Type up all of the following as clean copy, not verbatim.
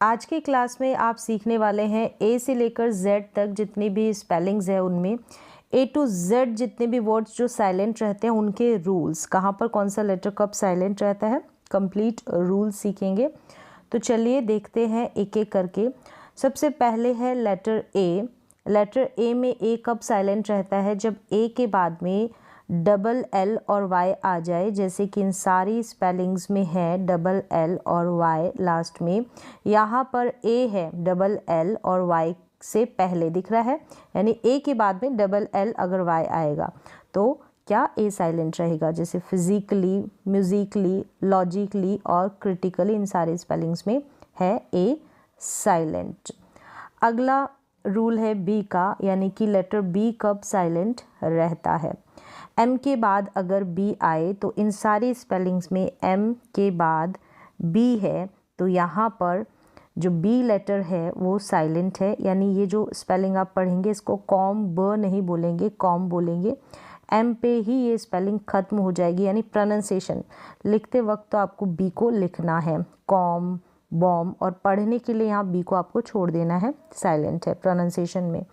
आज की क्लास में आप सीखने वाले हैं ए से लेकर जेड तक जितनी भी स्पेलिंग्स है उनमें ए टू जेड जितने भी वर्ड्स जो साइलेंट रहते हैं उनके रूल्स, कहाँ पर कौन सा लेटर कब साइलेंट रहता है, कंप्लीट रूल्स सीखेंगे। तो चलिए देखते हैं एक एक करके। सबसे पहले है लेटर ए। लेटर ए में ए कब साइलेंट रहता है? जब ए के बाद में डबल एल और वाई आ जाए, जैसे कि इन सारी स्पेलिंग्स में है डबल एल और वाई लास्ट में। यहाँ पर ए है डबल एल और वाई से पहले दिख रहा है, यानी ए के बाद में डबल एल अगर वाई आएगा तो क्या ए साइलेंट रहेगा। जैसे फिजिकली, म्यूजिकली, लॉजिकली और क्रिटिकली, इन सारे स्पेलिंग्स में है ए साइलेंट। अगला रूल है बी का, यानी कि लेटर बी कब साइलेंट रहता है। एम के बाद अगर बी आए तो इन सारी स्पेलिंग्स में एम के बाद बी है तो यहाँ पर जो बी लेटर है वो साइलेंट है, यानी ये जो स्पेलिंग आप पढ़ेंगे इसको कॉम ब नहीं बोलेंगे, कॉम बोलेंगे। एम पे ही ये स्पेलिंग ख़त्म हो जाएगी, यानी प्रोनाउंसिएशन लिखते वक्त तो आपको बी को लिखना है कॉम बॉम, और पढ़ने के लिए यहाँ बी को आपको छोड़ देना है, साइलेंट है प्रोनाउंसिएशन में।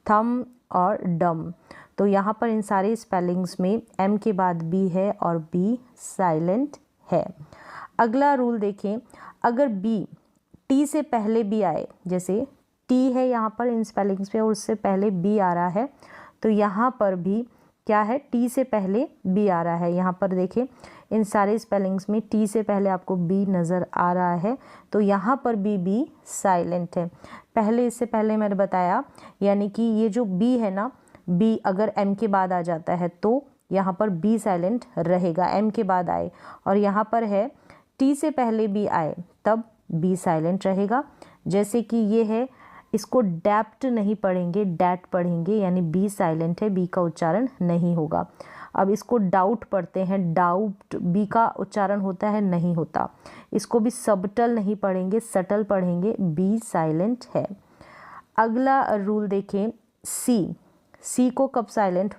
थम और डम, तो यहाँ पर इन सारी स्पेलिंग्स में एम के बाद बी है और बी साइलेंट है। अगला रूल देखें, अगर बी टी से पहले बी आए, जैसे टी है यहाँ पर इन स्पेलिंग्स पे और उससे पहले बी आ रहा है, तो यहाँ पर भी क्या है, टी से पहले बी आ रहा है। यहाँ पर देखें इन सारे स्पेलिंग्स में टी से पहले आपको बी नज़र आ रहा है, तो यहाँ पर भी बी साइलेंट है। पहले इससे पहले मैंने बताया, यानी कि ये जो बी है ना, बी अगर एम के बाद आ जाता है तो यहाँ पर बी साइलेंट रहेगा, एम के बाद आए, और यहाँ पर है टी से पहले बी आए तब बी साइलेंट रहेगा। जैसे कि ये है, इसको डैप्ट नहीं पढ़ेंगे, डैट पढ़ेंगे, यानी बी साइलेंट है, बी का उच्चारण नहीं होगा। अब इसको डाउट पढ़ते हैं, डाउट बी का उच्चारण होता है, नहीं होता। इसको भी सबटल नहीं पढ़ेंगे, सटल पढ़ेंगे, बी साइलेंट है। अगला रूल देखें, सी को कब साइलेंट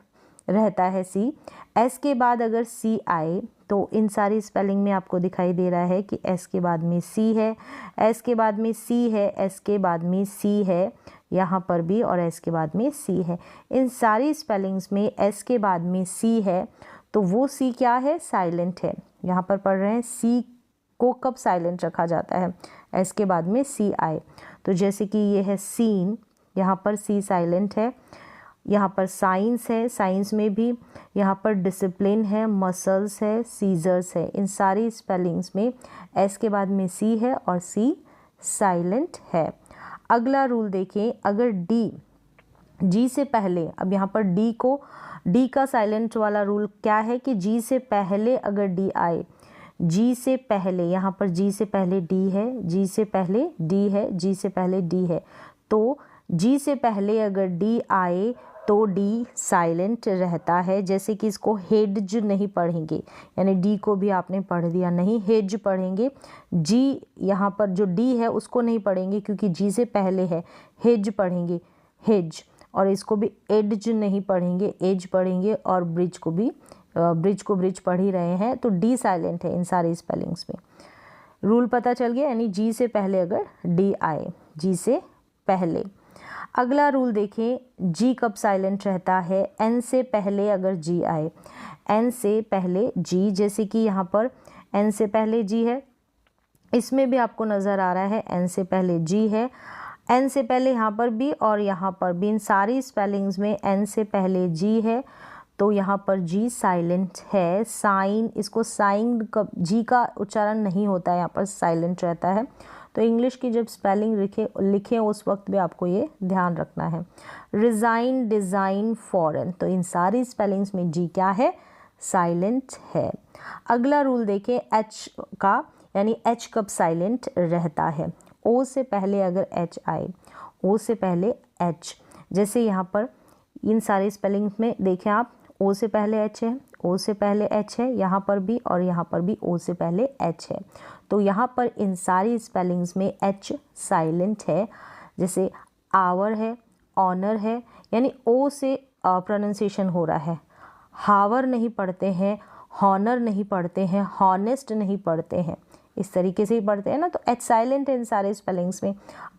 रहता है। सी एस के बाद अगर सी आए तो इन सारी स्पेलिंग में आपको दिखाई दे रहा है कि एस के बाद में सी है, एस के बाद में सी है, एस के बाद में सी है, यहाँ पर भी, और एस के बाद में सी है। इन सारी स्पेलिंग्स में एस के बाद में सी है तो वो सी क्या है, साइलेंट है। यहाँ पर पढ़ रहे हैं सी को कब साइलेंट रखा जाता है, एस के बाद में सी आए, तो जैसे कि ये है सीन, यहाँ पर सी साइलेंट है। यहाँ पर साइंस है, साइंस में भी यहाँ पर डिसिप्लिन है, मसल्स है, सीजर्स है, इन सारी स्पेलिंग्स में एस के बाद में सी है और सी साइलेंट है। अगला रूल देखें, अगर डी जी से पहले, अब यहाँ पर डी का साइलेंट वाला रूल क्या है कि जी से पहले अगर डी आए, जी से पहले, यहाँ पर जी से पहले डी है, जी से पहले डी है, जी से पहले डी है, तो जी से पहले अगर डी आए तो डी साइलेंट रहता है। जैसे कि इसको हेडज नहीं पढ़ेंगे, यानी डी को भी आपने पढ़ दिया नहीं, हेज पढ़ेंगे। जी यहाँ पर जो डी है उसको नहीं पढ़ेंगे क्योंकि जी से पहले है, हेज पढ़ेंगे, हेज, और इसको भी एडज नहीं पढ़ेंगे, एज पढ़ेंगे, और ब्रिज को भी ब्रिज पढ़ ही रहे हैं, तो डी साइलेंट है इन सारी स्पेलिंग्स में। रूल पता चल गया, यानी जी से पहले अगर डी आए, जी से पहले। अगला रूल देखें, जी कब साइलेंट रहता है। एन से पहले अगर जी आए, एन से पहले जी, जैसे कि यहाँ पर एन से पहले जी है, इसमें भी आपको नज़र आ रहा है एन से पहले जी है, एन से पहले यहाँ पर भी और यहाँ पर भी, इन सारी स्पेलिंग्स में एन से पहले जी है तो यहाँ पर जी साइलेंट है। साइन, इसको साइन जी का उच्चारण नहीं होता है, यहाँ पर साइलेंट रहता है, तो इंग्लिश की जब स्पेलिंग लिखें उस वक्त भी आपको ये ध्यान रखना है। रिज़ाइन, डिज़ाइन, फॉरेन, तो इन सारी स्पेलिंग्स में जी क्या है, साइलेंट है। अगला रूल देखें एच का, यानी एच कब साइलेंट रहता है। ओ से पहले अगर एच आए, ओ से पहले एच, जैसे यहाँ पर इन सारी स्पेलिंग्स में देखें आप, ओ से पहले एच है, ओ से पहले एच है, यहाँ पर भी और यहाँ पर भी ओ से पहले एच है, तो यहाँ पर इन सारी स्पेलिंग्स में एच साइलेंट है। जैसे आवर है, ऑनर है, यानी ओ से प्रोनाउंसिएशन हो रहा है, हावर नहीं पढ़ते हैं, हॉनर नहीं पढ़ते हैं, हॉनेस्ट नहीं पढ़ते हैं, इस तरीके से ही पढ़ते हैं ना, तो एच साइलेंट है इन सारे स्पेलिंग्स में।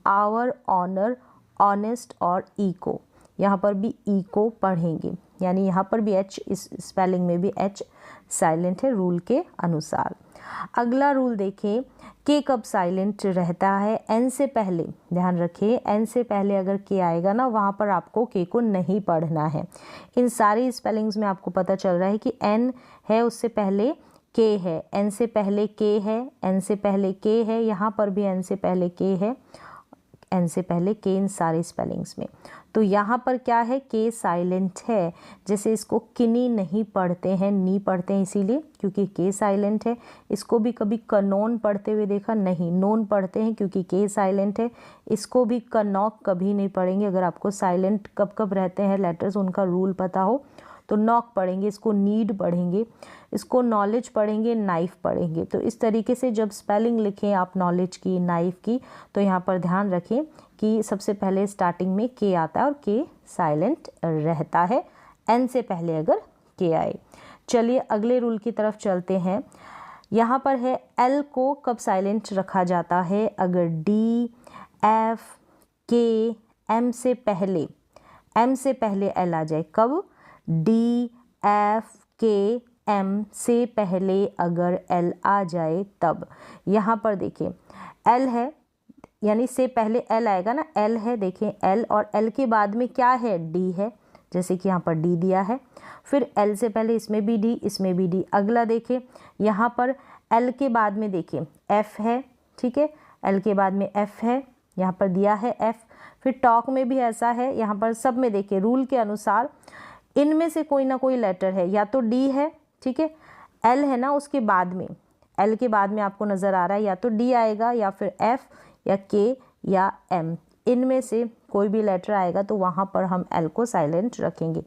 आवर, ऑनर, ऑनेस्ट और इको, यहाँ पर भी इको पढ़ेंगे, यानी यहाँ पर भी एच, इस स्पेलिंग में भी एच साइलेंट है रूल के अनुसार। अगला रूल देखें, के कब साइलेंट रहता है, एन से पहले, ध्यान रखिए एन से पहले अगर के आएगा ना वहाँ पर आपको के को नहीं पढ़ना है। इन सारी स्पेलिंग्स में आपको पता चल रहा है कि एन है उससे पहले के है, एन से पहले के है, एन से पहले के है, यहाँ पर भी एन से पहले के है, एन से पहले के, इन सारे स्पेलिंग्स में। तो यहाँ पर क्या है, के साइलेंट है। जैसे इसको किनी नहीं पढ़ते हैं, नी पढ़ते हैं इसीलिए क्योंकि के साइलेंट है। इसको भी कभी कनोन पढ़ते हुए देखा नहीं, नोन पढ़ते हैं क्योंकि के साइलेंट है। इसको भी कनॉक कभी नहीं पढ़ेंगे। अगर आपको साइलेंट कब कब रहते हैं लेटर्स उनका रूल पता हो तो नॉक पढ़ेंगे, इसको नीड पढ़ेंगे, इसको नॉलेज पढ़ेंगे, नाइफ पढ़ेंगे। तो इस तरीके से जब स्पेलिंग लिखें आप नॉलेज की, नाइफ की, तो यहाँ पर ध्यान रखें कि सबसे पहले स्टार्टिंग में के आता है और के साइलेंट रहता है, एन से पहले अगर के आए। चलिए अगले रूल की तरफ चलते हैं। यहाँ पर है एल को कब साइलेंट रखा जाता है, अगर डी, एफ, के, एम से पहले एल आ जाए। कब, डी, एफ, के, एम से पहले अगर एल आ जाए तब। यहाँ पर देखिए एल है, यानी से पहले एल आएगा ना, एल है, देखें एल, और एल के बाद में क्या है, डी है, जैसे कि यहाँ पर डी दिया है। फिर एल से पहले इसमें भी डी, इसमें भी डी। अगला देखें यहाँ पर एल के बाद में देखें एफ है, ठीक है, एल के बाद में एफ है, यहाँ पर दिया है एफ। फिर टॉक में भी ऐसा है, यहाँ पर सब में देखिए रूल के अनुसार इनमें से कोई ना कोई लेटर है, या तो डी है, ठीक है, एल है ना, उसके बाद में एल के बाद में आपको नज़र आ रहा है या तो डी आएगा या फिर एफ या के या एम, इनमें से कोई भी लेटर आएगा तो वहाँ पर हम एल को साइलेंट रखेंगे।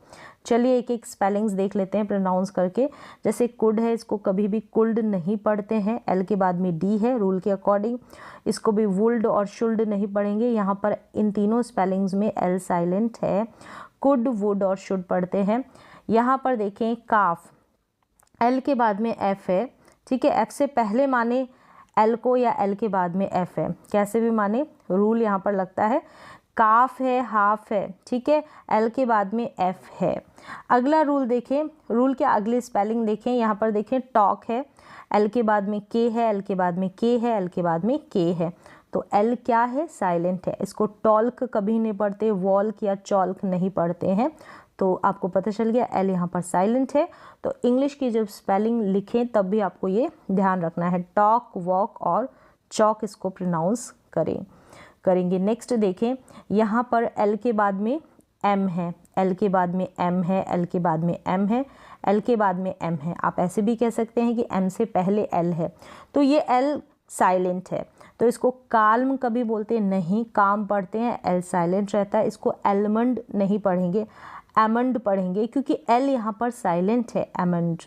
चलिए एक एक स्पेलिंग्स देख लेते हैं प्रोनाउंस करके। जैसे कुड है, इसको कभी भी कुल्ड नहीं पढ़ते हैं, एल के बाद में डी है रूल के अकॉर्डिंग। इसको भी वुल्ड और शुल्ड नहीं पढ़ेंगे, यहाँ पर इन तीनों स्पेलिंग्स में एल साइलेंट है। कुड, वुड और शुड पढ़ते हैं। यहाँ पर देखें काफ, एल के बाद में एफ है, ठीक है, एफ से पहले माने एल को या एल के बाद में एफ है, कैसे भी माने रूल यहाँ पर लगता है। काफ है, हाफ है, ठीक है, एल के बाद में एफ है। अगला रूल देखें, रूल के अगली स्पेलिंग देखें, यहाँ पर देखें टॉक है, एल के बाद में के है, एल के बाद में के है, एल के बाद में के है, तो एल क्या है, साइलेंट है। इसको टॉल्क कभी नहीं पढ़ते, वॉल्क या चॉल्क नहीं पढ़ते हैं, तो आपको पता चल गया एल यहाँ पर साइलेंट है। तो इंग्लिश की जब स्पेलिंग लिखें तब भी आपको ये ध्यान रखना है, टॉक, वॉक और चॉक इसको प्रोनाउंस करेंगे। नेक्स्ट देखें, यहाँ पर एल के बाद में एम है, एल के बाद में एम है, एल के बाद में एम है, एल के बाद में एम है। आप ऐसे भी कह सकते हैं कि एम से पहले एल है, तो ये एल साइलेंट है। तो इसको काल्म कभी बोलते नहीं, काम पढ़ते हैं, एल साइलेंट रहता है। इसको एलमंड नहीं पढ़ेंगे, एमंड पढ़ेंगे क्योंकि एल यहाँ पर साइलेंट है, एमंड।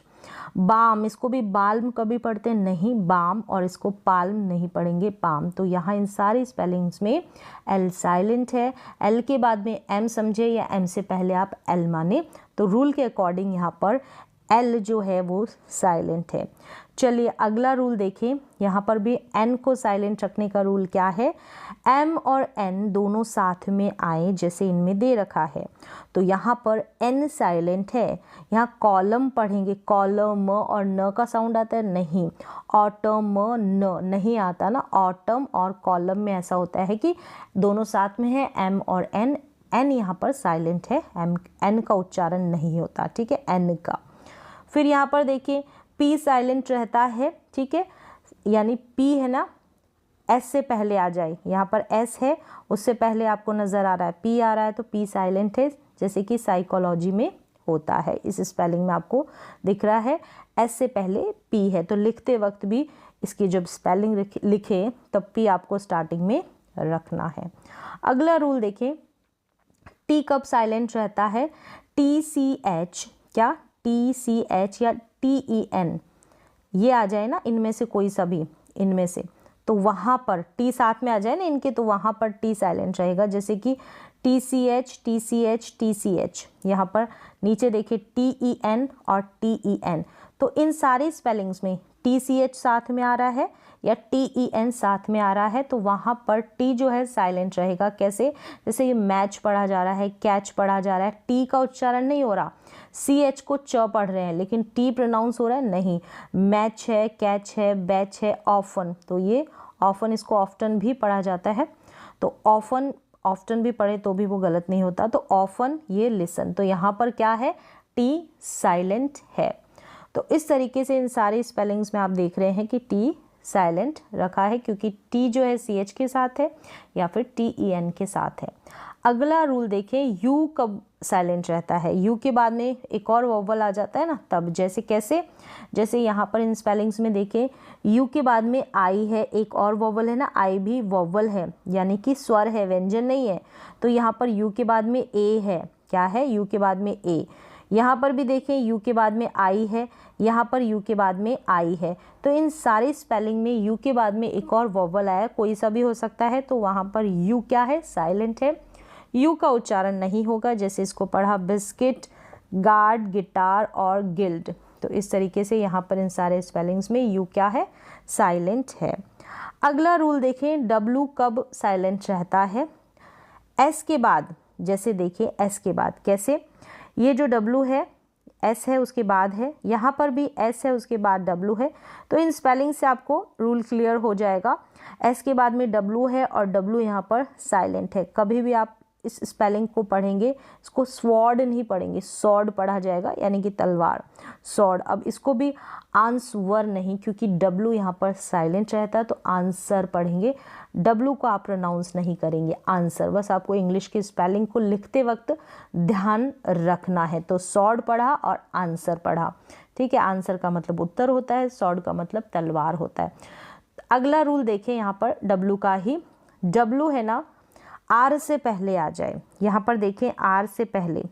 बाम, इसको भी बाल्म कभी पढ़ते नहीं, बाम, और इसको पाल्म नहीं पढ़ेंगे, पाम। तो यहाँ इन सारी स्पेलिंग्स में एल साइलेंट है। एल के बाद में एम समझे या एम से पहले आप एल माने, तो रूल के अकॉर्डिंग यहाँ पर एल जो है वो साइलेंट है। चलिए अगला रूल देखें, यहाँ पर भी एन को साइलेंट रखने का रूल क्या है, एम और एन दोनों साथ में आए जैसे इनमें दे रखा है, तो यहाँ पर एन साइलेंट है। यहाँ कॉलम पढ़ेंगे, कॉलम और न का साउंड आता है नहीं, ऑटम न नहीं आता ना, ऑटम और कॉलम में ऐसा होता है कि दोनों साथ में है, एम और एन। एन यहाँ पर साइलेंट है, एन का उच्चारण नहीं होता, ठीक है, एन का। फिर यहाँ पर देखिए पी साइलेंट रहता है, ठीक है, यानी पी है ना, एस से पहले आ जाए, यहाँ पर एस है उससे पहले आपको नज़र आ रहा है पी आ रहा है, तो पी साइलेंट है, जैसे कि साइकोलॉजी में होता है। इस स्पेलिंग में आपको दिख रहा है एस से पहले पी है, तो लिखते वक्त भी इसकी जब स्पेलिंग लिखें तब पी आपको स्टार्टिंग में रखना है। अगला रूल देखें, टी कब साइलेंट रहता है, टी सी एच, क्या टी सी एच या टी ई एन ये आ जाए ना, इनमें से कोई सभी इनमें से, तो वहाँ पर टी साथ में आ जाए ना इनके, तो वहाँ पर टी साइलेंट रहेगा। जैसे कि T C H, T C H, T C H, यहाँ पर नीचे देखिए टी ई एन और टी ई एन, तो इन सारी स्पेलिंग्स में टी सी एच साथ में आ रहा है या TEN साथ में आ रहा है तो वहाँ पर T जो है साइलेंट रहेगा। कैसे? जैसे ये मैच पढ़ा जा रहा है, कैच पढ़ा जा रहा है, T का उच्चारण नहीं हो रहा, CH को च पढ़ रहे हैं लेकिन T प्रोनाउंस हो रहा है, नहीं। मैच है, कैच है, बैच है, ऑफन, तो ये ऑफन, इसको ऑफ्टन भी पढ़ा जाता है। तो ऑफ्टन भी पढ़े तो भी वो गलत नहीं होता। तो ऑफन, ये लिसन, तो यहाँ पर क्या है? T साइलेंट है। तो इस तरीके से इन सारे स्पेलिंग्स में आप देख रहे हैं कि T साइलेंट रखा है क्योंकि T जो है CH के साथ है या फिर TEN के साथ है। अगला रूल देखें, U कब साइलेंट रहता है? U के बाद में एक और वोवल आ जाता है ना तब। जैसे कैसे? जैसे यहाँ पर इन स्पेलिंग्स में देखें, U के बाद में I है, एक और वोवल है ना, I भी वोवल है यानी कि स्वर है, व्यंजन नहीं है। तो यहाँ पर U के बाद में A है। क्या है? U के बाद में A। यहाँ पर भी देखें U के बाद में I है, यहाँ पर U के बाद में I है। तो इन सारे स्पेलिंग में U के बाद में एक और वोवल आया, कोई सा भी हो सकता है, तो वहाँ पर U क्या है? साइलेंट है। U का उच्चारण नहीं होगा। जैसे इसको पढ़ा बिस्किट, गार्ड, गिटार और गिल्ड। तो इस तरीके से यहाँ पर इन सारे स्पेलिंग्स में U क्या है? साइलेंट है। अगला रूल देखें, W कब साइलेंट रहता है? S के बाद। जैसे देखिए S के बाद कैसे? ये जो W है, S है उसके बाद है, यहाँ पर भी S है उसके बाद W है। तो इन स्पेलिंग से आपको रूल क्लियर हो जाएगा। S के बाद में W है और W यहाँ पर साइलेंट है। कभी भी आप इस स्पेलिंग को पढ़ेंगे, इसको स्वॉर्ड नहीं पढ़ेंगे, सॉर्ड पढ़ा जाएगा यानी कि तलवार, सॉर्ड। अब इसको भी आंसवर नहीं, क्योंकि W यहाँ पर साइलेंट रहता है तो आंसर पढ़ेंगे। W को आप प्रोनाउंस नहीं करेंगे, आंसर। बस आपको इंग्लिश की स्पेलिंग को लिखते वक्त ध्यान रखना है। तो सॉर्ड पढ़ा और आंसर पढ़ा, ठीक है। आंसर का मतलब उत्तर होता है, सॉर्ड का मतलब तलवार होता है। अगला रूल देखें यहाँ पर W का ही। W है ना, R से पहले आ जाए। यहाँ पर देखें R से पहले,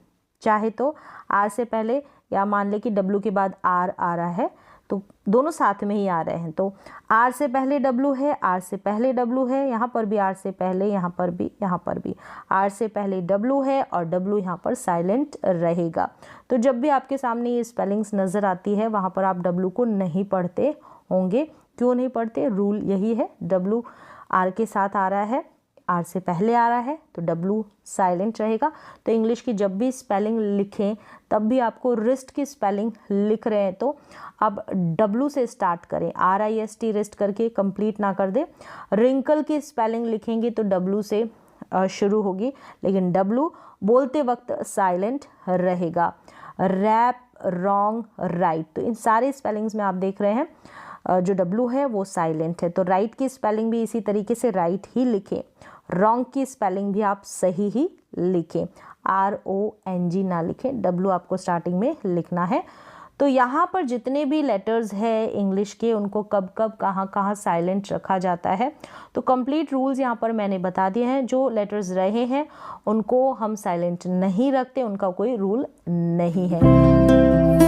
चाहे तो R से पहले या मान ले कि W के बाद R आ रहा है, तो दोनों साथ में ही आ रहे हैं। तो R से पहले W है, R से पहले W है, यहाँ पर भी R से पहले, यहाँ पर भी, यहाँ पर भी R से पहले W है और W यहाँ पर साइलेंट रहेगा। तो जब भी आपके सामने ये स्पेलिंग्स नज़र आती है वहाँ पर आप W को नहीं पढ़ते होंगे। क्यों नहीं पढ़ते? रूल यही है, W R के साथ आ रहा है, R से पहले आ रहा है तो W साइलेंट रहेगा। तो इंग्लिश की जब भी स्पेलिंग लिखें तब भी आपको रिस्ट की स्पेलिंग लिख रहे हैं तो अब W से स्टार्ट करें, RIST रिस्ट करके कंप्लीट ना कर दे। रिंकल की स्पेलिंग लिखेंगे तो W से शुरू होगी, लेकिन W बोलते वक्त साइलेंट रहेगा। रैप, रॉन्ग, राइट, तो इन सारे स्पेलिंग्स में आप देख रहे हैं जो W है वो साइलेंट है। तो राइट की स्पेलिंग भी इसी तरीके से राइट ही लिखें। रॉन्ग की स्पेलिंग भी आप सही ही लिखें, RONG ना लिखें, W आपको स्टार्टिंग में लिखना है। तो यहाँ पर जितने भी लेटर्स हैं इंग्लिश के उनको कब कब कहाँ कहाँ साइलेंट रखा जाता है, तो कंप्लीट रूल्स यहाँ पर मैंने बता दिए हैं। जो लेटर्स रहे हैं उनको हम साइलेंट नहीं रखते, उनका कोई रूल नहीं है।